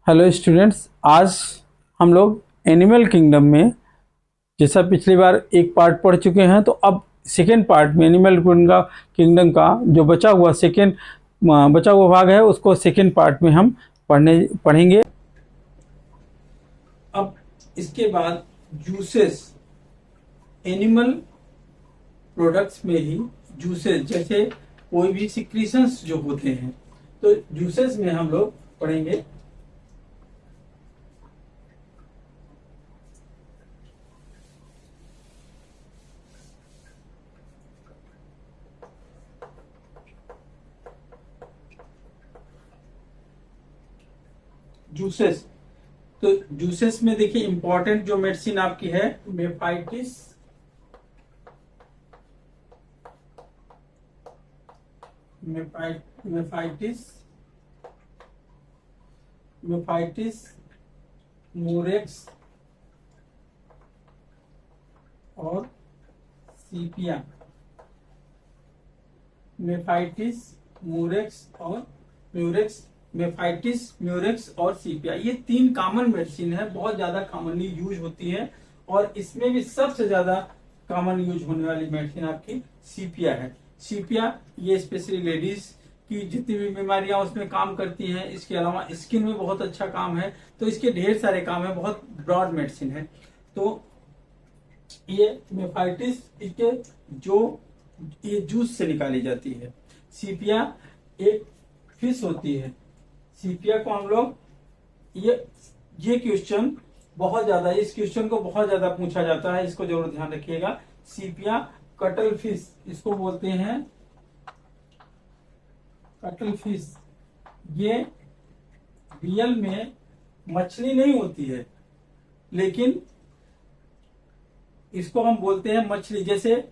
Hello students, आज हम लोग एनिमल किंगडम में जैसा पिछली बार एक पार्ट पढ़ चुके हैं, तो अब सेकेंड पार्ट में एनिमल किंगडम का जो बचा हुआ भाग है उसको सेकेंड पार्ट में हम पढ़ेंगे। अब इसके बाद जूसेस, एनिमल प्रोडक्ट्स में ही जूसेस जैसे कोई भी सिक्रीशंस जो होते हैं, तो जूसेस में हम लोग पढ़ेंगे। जूसेस, तो जूसेस में देखिए इंपॉर्टेंट जो मेडिसिन आपकी है मेफाइटिस, मेफाइटिस मेफाइटिस मोरेक्स और सीपिया। मेफाइटिस, मोरेक्स और म्यूरेक्स। मेफाइटिस, म्यूरेक्स और सीपिया, ये तीन कॉमन मेडिसिन है, बहुत ज्यादा कॉमनली यूज होती है। और इसमें भी सबसे ज्यादा कॉमन यूज होने वाली मेडिसिन आपकी सीपिया है। सीपिया ये स्पेशली लेडीज की जितनी भी बीमारियां उसमें काम करती हैं। इसके अलावा स्किन में बहुत अच्छा काम है, तो इसके ढेर सारे काम है, बहुत ब्रॉड मेडिसिन है। तो ये मेफाइटिस इसके जो ये जूस से निकाली जाती है। सीपिया एक फिश होती है। सीपिया को हम लोग ये क्वेश्चन बहुत ज्यादा, इस क्वेश्चन को बहुत ज्यादा पूछा जाता है, इसको जरूर ध्यान रखिएगा। सीपिया कटल फिश इसको बोलते हैं, कटल फिश। ये रियल में मछली नहीं होती है, लेकिन इसको हम बोलते हैं मछली, जैसे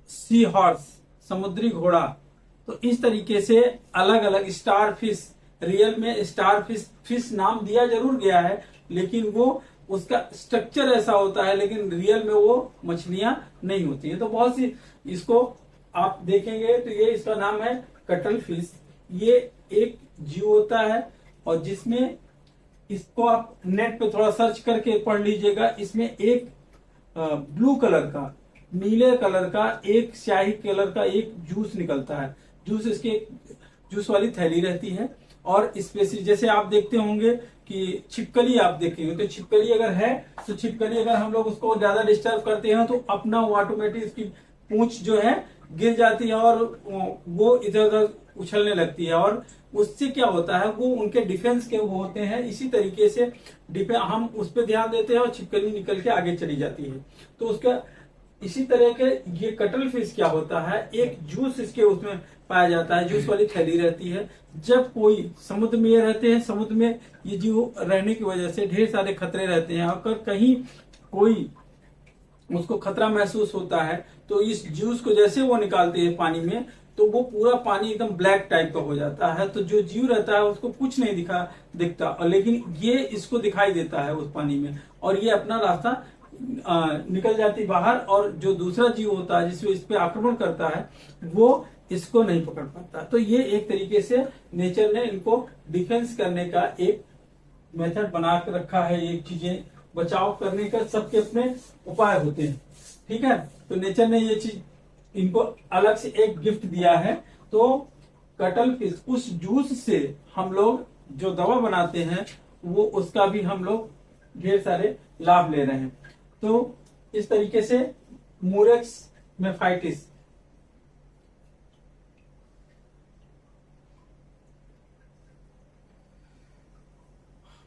सी हॉर्स, समुद्री घोड़ा। तो इस तरीके से अलग अलग स्टार फिश, रियल में स्टार फिश नाम दिया जरूर गया है, लेकिन वो उसका स्ट्रक्चर ऐसा होता है, लेकिन रियल में वो मछलियां नहीं होती है। तो बहुत सी इसको आप देखेंगे तो ये इसका नाम है कटल फिश। ये एक जीव होता है और जिसमें इसको आप नेट पे थोड़ा सर्च करके पढ़ लीजिएगा। इसमें एक ब्लू कलर का, नीले कलर का, एक स्याही कलर का एक जूस निकलता है। जूस इसके जूस वाली थैली रहती है। और स्पेशली जैसे आप देखते होंगे कि छिपकली आप देखेंगे, तो छिपकली अगर है, तो छिपकली अगर हम लोग उसको ज्यादा डिस्टर्ब करते हैं तो अपना वो ऑटोमेटिक उसकी पूंछ जो है गिर जाती है और वो इधर उधर उछलने लगती है। और उससे क्या होता है, वो उनके डिफेंस के वो होते हैं। इसी तरीके से हम उस पर ध्यान देते हैं और छिपकली निकल के आगे चली जाती है। तो उसका इसी तरह के ये कटल फिश क्या होता है, एक जूस इसके उसमें पाया जाता है, जूस वाली थैली रहती है। जब कोई समुद्र में ये रहते हैं, समुद्र में ये जीव रहने की वजह से ढेर सारे खतरे रहते हैं। अगर कहीं कोई उसको खतरा महसूस होता है, तो इस जूस को जैसे वो निकालते हैं पानी में, तो वो पूरा पानी एकदम ब्लैक टाइप का हो जाता है। तो जो जीव रहता है उसको कुछ नहीं दिखता, और लेकिन ये इसको दिखाई देता है उस पानी में, और ये अपना रास्ता निकल जाती बाहर। और जो दूसरा जीव होता है जिसमें इस पे आक्रमण करता है, वो इसको नहीं पकड़ पाता। तो ये एक तरीके से नेचर ने इनको डिफेंस करने का एक मेथड बना के रखा है। ये चीजें बचाव करने का सबके अपने उपाय होते हैं, ठीक है। तो नेचर ने ये चीज इनको अलग से एक गिफ्ट दिया है। तो कटल फिश, उस जूस से हम लोग जो दवा बनाते हैं, वो उसका भी हम लोग ढेर सारे लाभ ले रहे हैं। तो इस तरीके से मुरेक्स मेफाइटिस,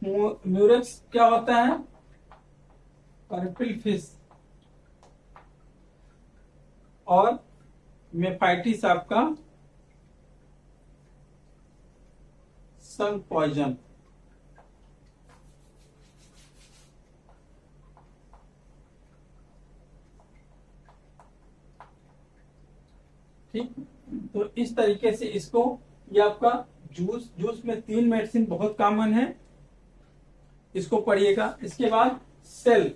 म्यूरेक्स क्या होता है, पर्पल फिश। और मेफाइटिस आपका सन पॉइजन। ठीक, तो इस तरीके से इसको, ये आपका जूस में तीन मेडिसिन बहुत कॉमन है, इसको पढ़िएगा। इसके बाद सेल,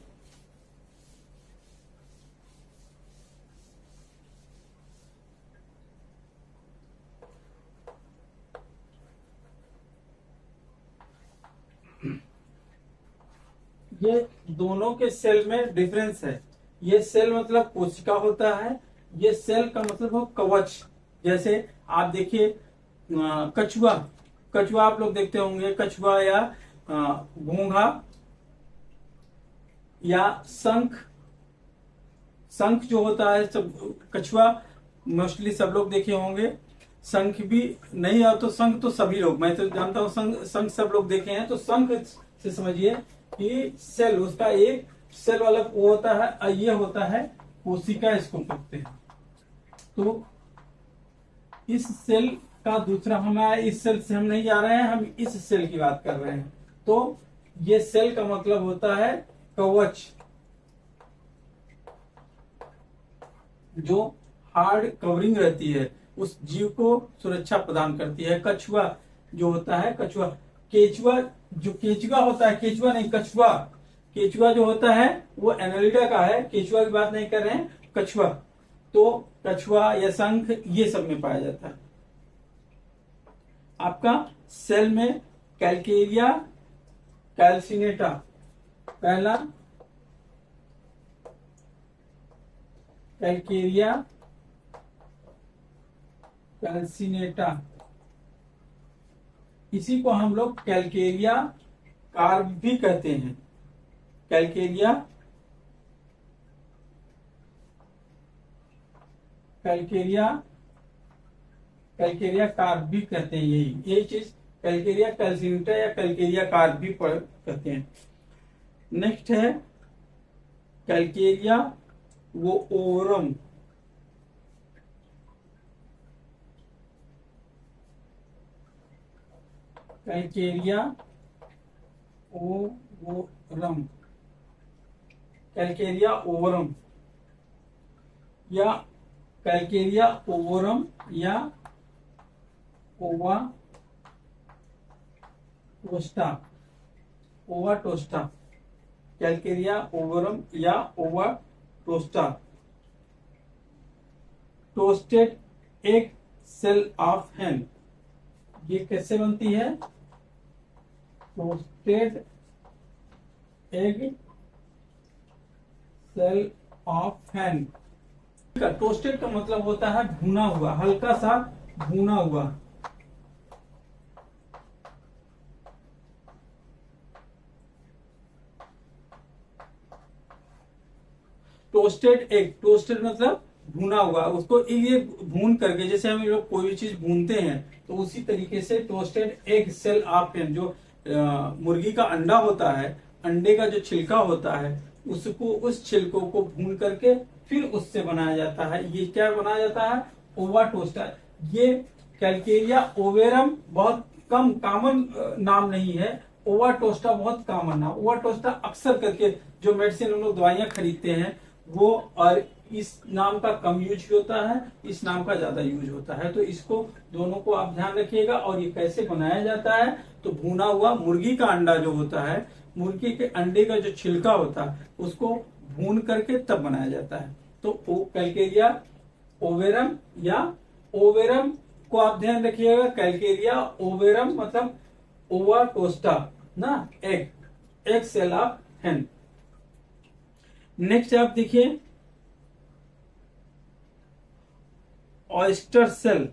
ये दोनों के सेल में डिफरेंस है। ये सेल मतलब कोशिका होता है, ये सेल का मतलब हो कवच। जैसे आप देखिए कछुआ, कछुआ आप लोग देखते होंगे, कछुआ या घोंघा या शंख, शंख जो होता है, सब कछुआ मोस्टली सब लोग देखे होंगे। शंख भी नहीं आ तो शंख तो सभी लोग, मैं तो जानता हूँ शंख, शंख सब लोग देखे हैं। तो शंख से समझिए कि सेल, उसका एक सेल वाला वो होता है, ये होता है कोशिका, इसको कहते हैं। तो इस सेल का दूसरा हमारा, इस सेल से हम नहीं जा रहे हैं, हम इस सेल की बात कर रहे हैं। तो ये सेल का मतलब होता है कवच, जो हार्ड कवरिंग रहती है, उस जीव को सुरक्षा प्रदान करती है। कछुआ जो होता है, कछुआ, केचुआ, जो केचुआ होता है, केचुआ नहीं कछुआ, केचुआ जो होता है वो एनालिडा का है, केचुआ की बात नहीं कर रहे हैं, कछुआ। तो कछुआ या शंख ये सब में पाया जाता है। आपका सेल में कैलकेरिया कैल्सिनेटा, पहला कैलकेरिया कैल्सिनेटा, इसी को हम लोग कैलकेरिया कार्ब भी कहते हैं। कैलकेरिया कैलकेरिया कैलकेरिया कार्ब भी कहते हैं। यही चीज कैलकेरिया कैल्सिनेटा या कैलकेरिया कार्ब भी कहते हैं। नेक्स्ट है कैलकेरिया वो ओवरम, कैलकेरिया ओवरम, कैलकेरिया ओवरम या कैलकेरिया ओवरम या ओवा टोस्टा, ओवा टोस्टा, कैलकेरिया ओवरम या ओवा टोस्टा। Toasted egg cell of hen, ये कैसे बनती है? Toasted egg cell of hen. Toasted का मतलब होता है भुना हुआ, हल्का सा भुना हुआ। टोस्टेड एग, टोस्टेड मतलब भुना हुआ, उसको ये भून करके, जैसे हम लोग कोई भी चीज भूनते हैं तो उसी तरीके से टोस्टेड एग सेल ऑफ हैन, जो मुर्गी का अंडा होता है, अंडे का जो छिलका होता है, उसको, उस छिलकों को भून करके फिर उससे बनाया जाता है। ये क्या बनाया जाता है? ओवा टोस्टा। ये कैलकेरिया ओवेरम बहुत कम कॉमन नाम नहीं है, ओवा टोस्टा बहुत कॉमन नाम। ओवा टोस्टा अक्सर करके जो मेडिसिन हम लोग दवाइयां खरीदते हैं वो, और इस नाम का कम यूज होता है, इस नाम का ज्यादा यूज होता है। तो इसको दोनों को आप ध्यान रखिएगा। और ये कैसे बनाया जाता है? तो भुना हुआ मुर्गी का अंडा जो होता है, मुर्गी के अंडे का जो छिलका होता है उसको भून करके तब बनाया जाता है। तो कैलकेरिया ओवेरम या ओवेरम को आप ध्यान रखिएगा। कैलकेरिया ओवेरम मतलब ओवा टोस्टा ना, एग, एग सेल ऑफ हैन। नेक्स्ट आप देखिए ऑयस्टर सेल।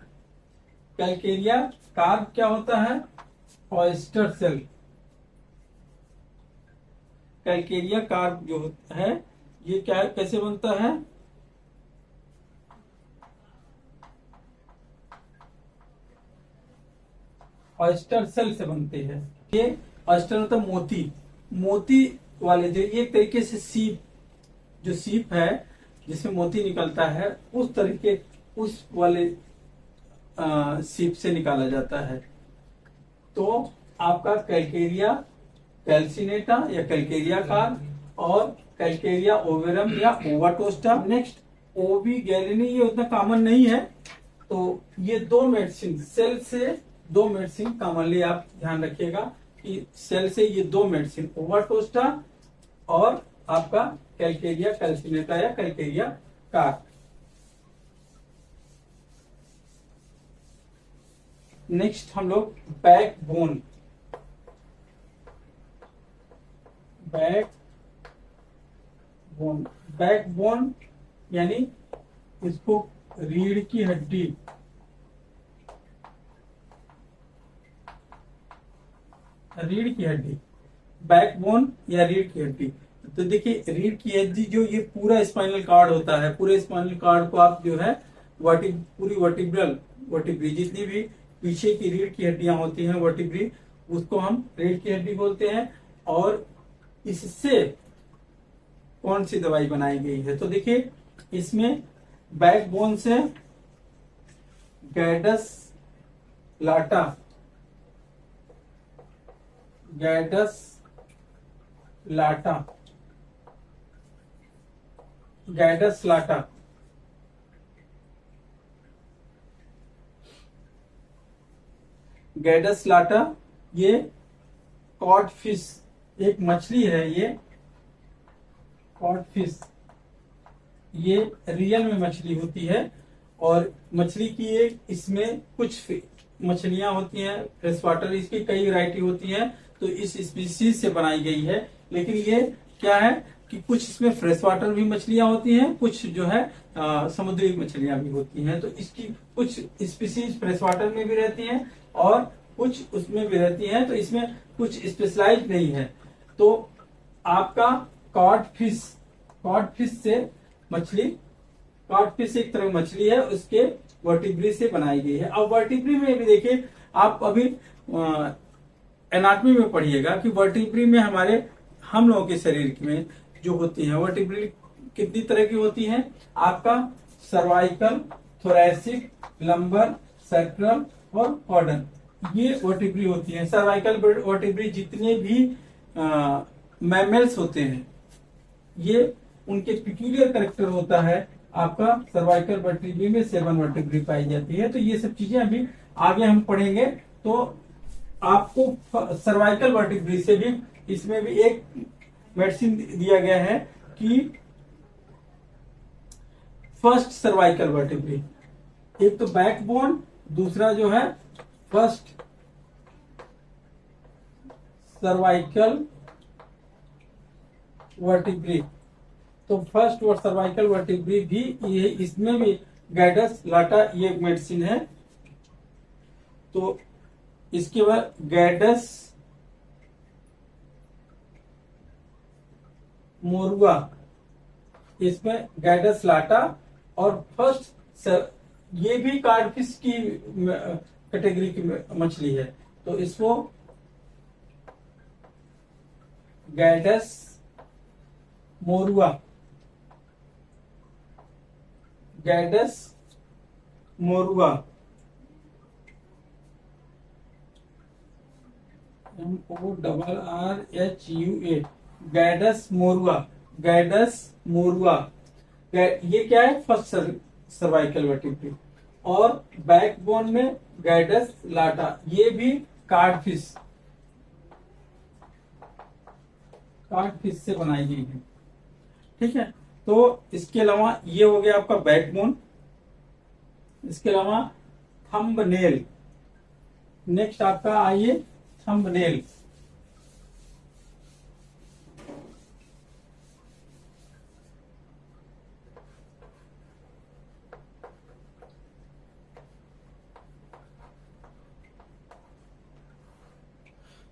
कैलकेरिया कार्ब क्या होता है? Oyster cell. कैलकेरिया कार्ब जो है ये क्या है, कैसे बनता है? ऑयस्टर सेल से बनते हैं। ये ऑयस्टर मतलब मोती, मोती वाले जो, ये एक तरीके से सीप, जो सीप है जिसमें मोती निकलता है, उस तरीके, उस वाले सीप से निकाला जाता है। तो आपका कैलकेरिया कैल्सिनेटा या कैलकेरिया कार्ब और कैलकेरिया ओवेरम या ओवाटोस्टा। नेक्स्ट ओवी गैलिनी, ये उतना कॉमन नहीं है। तो ये दो मेडिसिन, सेल से दो मेडिसिन कॉमनली आप ध्यान रखिएगा कि सेल से ये दो मेडिसिन, ओवाटोस्टा और आपका कैलकेरिया कैल्सिनेटा या कैलकेरिया कार्ब। नेक्स्ट हम लोग back bone, back bone, back bone यानी इसको रीढ़ की हड्डी, रीढ़ की हड्डी, बैकबोन या रीढ़ की हड्डी। तो देखिए रीढ़ की हड्डी जो ये पूरा स्पाइनल कार्ड होता है, पूरे स्पाइनल कार्ड को आप जो है पूरी वर्टिब्री जितनी भी पीछे की रीढ़ की हड्डियां होती हैं वर्टिब्री, उसको हम रीढ़ की हड्डी बोलते हैं। और इससे कौन सी दवाई बनाई गई है, तो देखिए इसमें बैकबोन से गैडस लाटा, गैडस लाटा, गैडस लाटा, गैडस लाटा ये कॉड फिश एक मछली है, ये कॉड फिश ये रियल में मछली होती है। और मछली की एक इसमें कुछ मछलियां होती हैं फ्रेश वाटर, इसकी कई वैरायटी होती हैं, तो इस स्पीसीज से बनाई गई है। लेकिन ये क्या है कि कुछ इसमें फ्रेश वाटर भी मछलियां होती हैं, कुछ जो है समुद्री मछलियां भी होती हैं। तो इसकी कुछ स्पीसीज फ्रेश वाटर में भी रहती हैं और कुछ उसमें भी रहती हैं, तो इसमें कुछ स्पेशलाइज नहीं है। तो आपका कॉड फिश से मछली, कॉड फिश एक तरह की मछली है, उसके वर्टिब्री से बनाई गई है। अब वर्टिब्री में भी देखिए आप अभी एनाटॉमी में पढ़िएगा कि वर्टिब्री में हमारे हम लोगों के शरीर में जो होती है वर्टिब्री कितनी तरह की होती है, आपका सर्वाइकल, थोरैसिक, लंबर, सैक्रल और कॉर्डन, ये वर्टिब्री होती है। सर्वाइकल वर्टिब्री जितने भी मैमल्स होते हैं ये उनके पिक्यूलियर कैरेक्टर होता है, आपका सर्वाइकल वर्टिब्री में 7 वर्टिब्री पाई जाती है। तो ये सब चीजें अभी आगे हम पढ़ेंगे। तो आपको सर्वाइकल वर्टिब्री से भी इसमें भी एक मेडिसिन दिया गया है कि फर्स्ट सर्वाइकल वर्टिब्री, एक तो बैकबोन, दूसरा जो है फर्स्ट सर्वाइकल वर्टिब्री। तो फर्स्ट और सर्वाइकल वर्टिब्री भी ये, इसमें भी गैडस लाटा ये एक मेडिसिन है। तो इसके बाद गैडस मोरुआ, इसमें गैडस लाटा और फर्स्ट ये भी कार्डफिश की कैटेगरी की मछली है, तो इसको गैडस मोरुआ, गैडस मोरुआ, MORRHUA, गैडस मोरुआ, गैडस मोरुआ। ये क्या है, फर्स्ट सर्वाइकल वर्टिब्री। और बैकबोन में गैडस लाटा, ये भी कार्डफिश से बनाई गई है। ठीक है, तो इसके अलावा ये हो गया आपका बैकबोन। इसके अलावा थंबनेल, नेक्स्ट आपका आइए थंबनेल।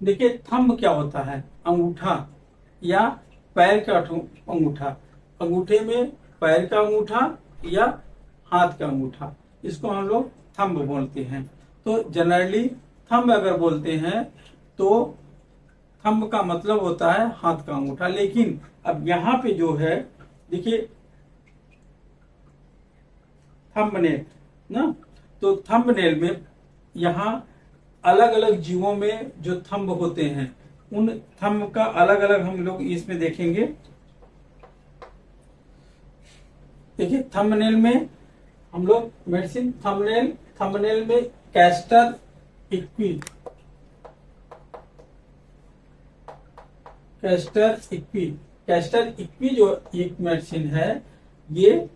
देखिए थंब क्या होता है, अंगूठा या पैर का अंगूठा, अंगूठे में पैर का अंगूठा या हाथ का अंगूठा, इसको हम लोग थंब बोलते हैं। तो जनरली थंब अगर बोलते हैं तो थंब का मतलब होता है हाथ का अंगूठा। लेकिन अब यहाँ पे जो है देखिए थंबनेल ना, तो थंबनेल में यहाँ अलग अलग जीवों में जो थंब होते हैं उन थंब का अलग अलग हम लोग इसमें देखेंगे। देखिए थंबनेल में हम लोग मेडिसिन, थंबनेल में कैस्टर इक्वी, कैस्टर इक्वी जो एक मेडिसिन है, ये